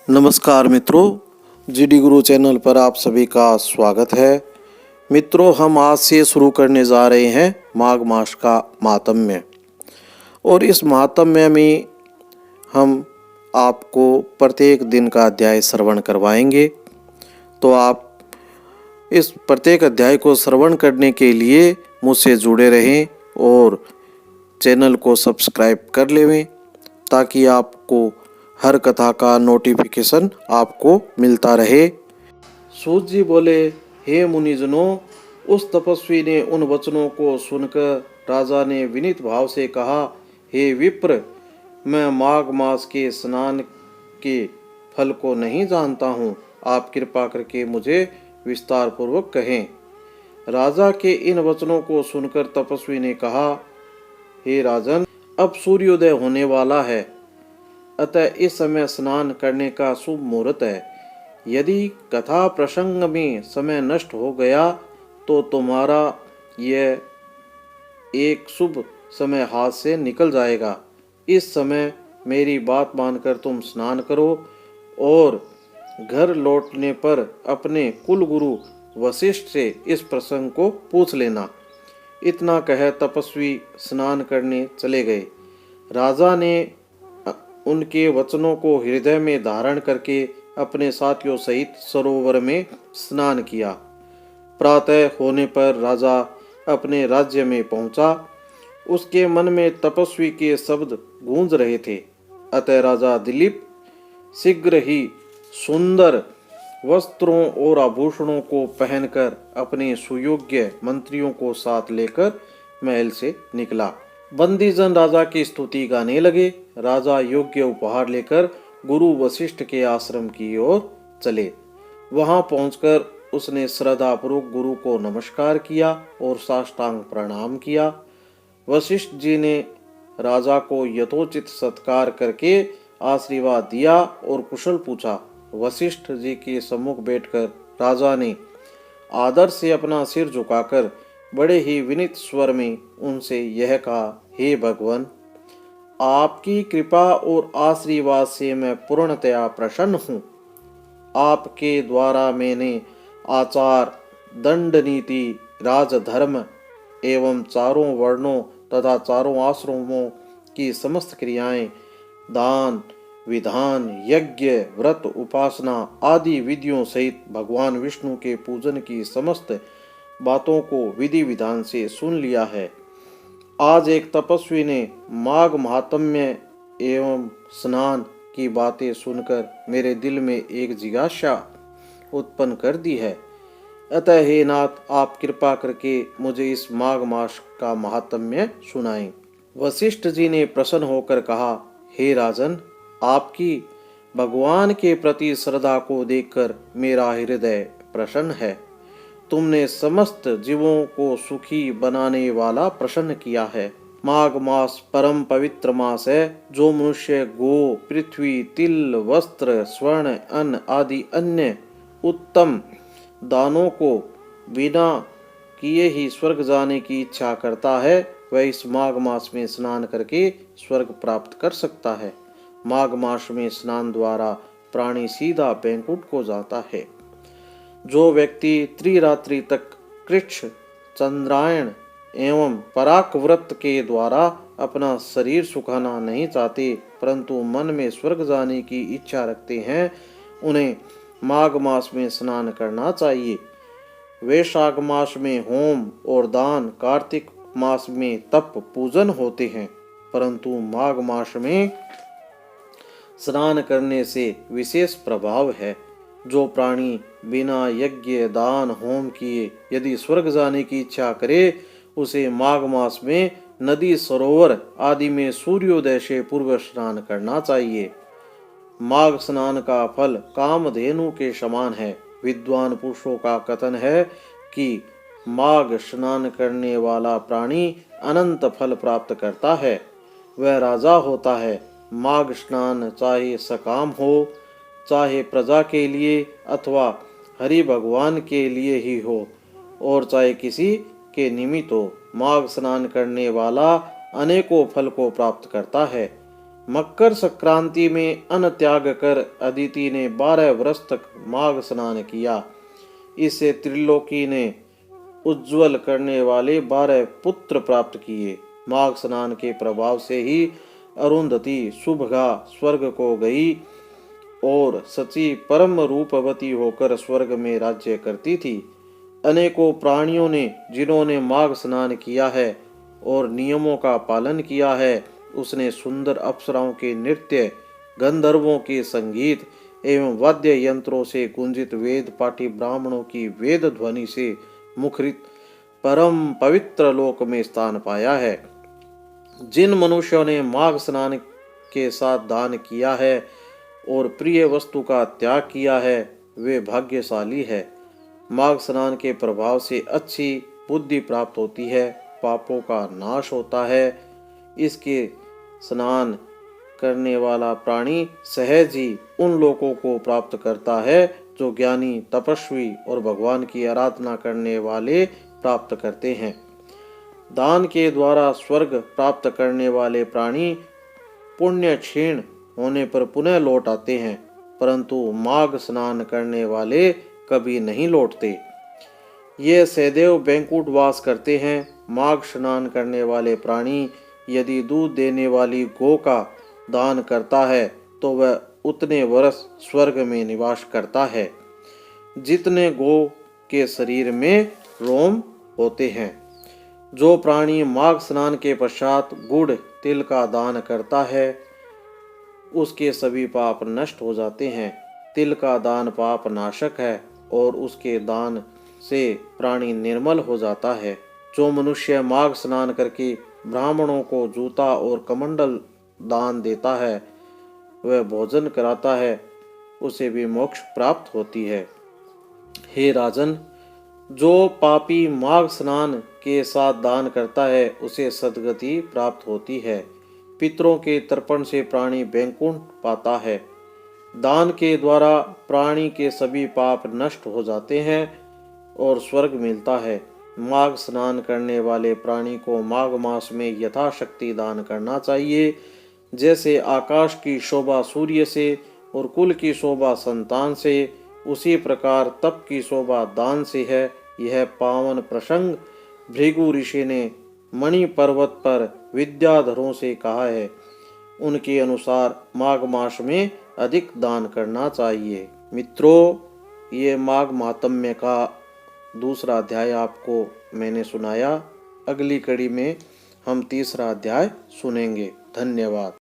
नमस्कार मित्रों, जीडी गुरु चैनल पर आप सभी का स्वागत है। मित्रों, हम आज से शुरू करने जा रहे हैं माघ मास का महात्म्य। और इस महात्म्य में हम आपको प्रत्येक दिन का अध्याय श्रवण करवाएंगे। तो आप इस प्रत्येक अध्याय को श्रवण करने के लिए मुझसे जुड़े रहें और चैनल को सब्सक्राइब कर लें ताकि आपको हर कथा का नोटिफिकेशन आपको मिलता रहे। सूत जी बोले, हे मुनिजनों, उस तपस्वी ने उन वचनों को सुनकर राजा ने विनीत भाव से कहा, हे विप्र, मैं माघ मास के स्नान के फल को नहीं जानता हूँ। आप कृपा करके मुझे विस्तार पूर्वक कहें। राजा के इन वचनों को सुनकर तपस्वी ने कहा, हे राजन, अब सूर्योदय होने वाला है, अतः इस समय स्नान करने का शुभ मुहूर्त है। यदि कथा प्रसंग में समय नष्ट हो गया तो तुम्हारा यह एक शुभ समय हाथ से निकल जाएगा। इस समय मेरी बात मानकर तुम स्नान करो और घर लौटने पर अपने कुल गुरु वशिष्ठ से इस प्रसंग को पूछ लेना। इतना कह तपस्वी स्नान करने चले गए। राजा ने उनके वचनों को हृदय में धारण करके अपने साथियों सहित सरोवर में स्नान किया। प्रातः होने पर राजा अपने राज्य में पहुंचा। उसके मन में तपस्वी के शब्द गूंज रहे थे। अतः राजा दिलीप शीघ्र ही सुंदर वस्त्रों और आभूषणों को पहनकर अपने सुयोग्य मंत्रियों को साथ लेकर महल से निकला। बंदीजन राजा की स्तुति गाने लगे। राजा योग्य उपहार लेकर गुरु वशिष्ठ के आश्रम की ओर चले। वहां पहुंचकर उसने श्रद्धापूर्वक गुरु को नमस्कार किया और साष्टांग प्रणाम किया। वशिष्ठ जी ने राजा को यथोचित सत्कार करके आशीर्वाद दिया और कुशल पूछा। वशिष्ठ जी के सम्मुख बैठकर राजा ने आदर से अपना सिर झुकाकर बड़े ही विनीत स्वर में उनसे यह कहा, हे भगवान, आपकी कृपा और आशीर्वाद से मैं पूर्णतया प्रसन्न हूँ। आपके द्वारा मैंने आचार, दंड नीति, राजधर्म एवं चारों वर्णों तथा चारों आश्रमों की समस्त क्रियाएं, दान, विधान, यज्ञ, व्रत, उपासना आदि विधियों सहित भगवान विष्णु के पूजन की समस्त बातों को विधि विधान से सुन लिया है। आज एक तपस्वी ने माघ महात्म्य एवं स्नान की बातें सुनकर मेरे दिल में एक जिज्ञासा उत्पन्न कर दी है। अतः हे नाथ, आप कृपा करके मुझे इस माघ मास का महात्म्य सुनाएं। वशिष्ठ जी ने प्रसन्न होकर कहा, हे राजन, आपकी भगवान के प्रति श्रद्धा को देखकर मेरा हृदय प्रसन्न है। तुमने समस्त जीवों को सुखी बनाने वाला प्रसन्न किया है। माघ मास परम पवित्र मास है, जो मनुष्य गो, पृथ्वी, तिल, वस्त्र, स्वर्ण, अन्न आदि अन्य उत्तम दानों को बिना किए ही स्वर्ग जाने की इच्छा करता है, वह इस माघ मास में स्नान करके स्वर्ग प्राप्त कर सकता है। माघ मास में स्नान द्वारा प्राणी सीधा बैकुंठ को जाता है। जो व्यक्ति त्रिरात्रि तक कृच्छ, चंद्रायण एवं पराक व्रत के द्वारा अपना शरीर सुखाना नहीं चाहते, परंतु मन में स्वर्ग जाने की इच्छा रखते हैं, उन्हें माघ मास में स्नान करना चाहिए। वैशाख मास में होम और दान, कार्तिक मास में तप पूजन होते हैं, परंतु माघ मास में स्नान करने से विशेष प्रभाव है। जो प्राणी बिना यज्ञ, दान, होम किए यदि स्वर्ग जाने की इच्छा करे, उसे माघ मास में नदी, सरोवर आदि में सूर्योदय से पूर्व स्नान करना चाहिए। माघ स्नान का फल कामधेनु के समान है। विद्वान पुरुषों का कथन है कि माघ स्नान करने वाला प्राणी अनंत फल प्राप्त करता है, वह राजा होता है। माघ स्नान चाहे सकाम हो, चाहे प्रजा के लिए अथवा हरि भगवान के लिए ही हो, और चाहे किसी के निमित्त हो, माघ स्नान करने वाला अनेकों फल को प्राप्त करता है। मकर संक्रांति में अन्न त्याग कर अदिति ने 12 वर्ष तक माघ स्नान किया। इससे त्रिलोकी ने उज्जवल करने वाले 12 पुत्र प्राप्त किए। माघ स्नान के प्रभाव से ही अरुंधति सुभगा स्वर्ग को गई और सची परम रूपवती होकर स्वर्ग में राज्य करती थी। अनेकों प्राणियों ने जिन्होंने माघ स्नान किया है और नियमों का पालन किया है, उसने सुंदर अप्सराओं के नृत्य, गंधर्वों के संगीत एवं वाद्य यंत्रों से गुंजित वेद पाठी ब्राह्मणों की वेद ध्वनि से मुखरित परम पवित्र लोक में स्थान पाया है। जिन मनुष्यों ने माघ स्नान के साथ दान किया है और प्रिय वस्तु का त्याग किया है, वे भाग्यशाली है। माघ स्नान के प्रभाव से अच्छी बुद्धि प्राप्त होती है, पापों का नाश होता है। इसके स्नान करने वाला प्राणी सहज ही उन लोगों को प्राप्त करता है जो ज्ञानी, तपस्वी और भगवान की आराधना करने वाले प्राप्त करते हैं। दान के द्वारा स्वर्ग प्राप्त करने वाले प्राणी पुण्य क्षीण होने पर पुनः लौट आते हैं, परंतु माघ स्नान करने वाले कभी नहीं लौटते। ये सदैव बैंकुट वास करते हैं। माघ स्नान करने वाले प्राणी यदि दूध देने वाली गौ का दान करता है तो वह उतने वर्ष स्वर्ग में निवास करता है जितने गौ के शरीर में रोम होते हैं। जो प्राणी माघ स्नान के पश्चात गुड़ तिल का दान करता है, उसके सभी पाप नष्ट हो जाते हैं। तिल का दान पाप नाशक है और उसके दान से प्राणी निर्मल हो जाता है। जो मनुष्य माघ स्नान करके ब्राह्मणों को जूता और कमंडल दान देता है, वह भोजन कराता है, उसे भी मोक्ष प्राप्त होती है। हे राजन, जो पापी माघ स्नान के साथ दान करता है, उसे सद्गति प्राप्त होती है। पितरों के तर्पण से प्राणी वैकुंठ पाता है। दान के द्वारा प्राणी के सभी पाप नष्ट हो जाते हैं और स्वर्ग मिलता है। माघ स्नान करने वाले प्राणी को माघ मास में यथाशक्ति दान करना चाहिए। जैसे आकाश की शोभा सूर्य से और कुल की शोभा संतान से, उसी प्रकार तप की शोभा दान से है। यह पावन प्रसंग भृगु ऋषि ने मणि पर्वत पर विद्याधरों से कहा है। उनके अनुसार माघ मास में अधिक दान करना चाहिए। मित्रों, ये माघ महात्म्य का दूसरा अध्याय आपको मैंने सुनाया। अगली कड़ी में हम तीसरा अध्याय सुनेंगे। धन्यवाद।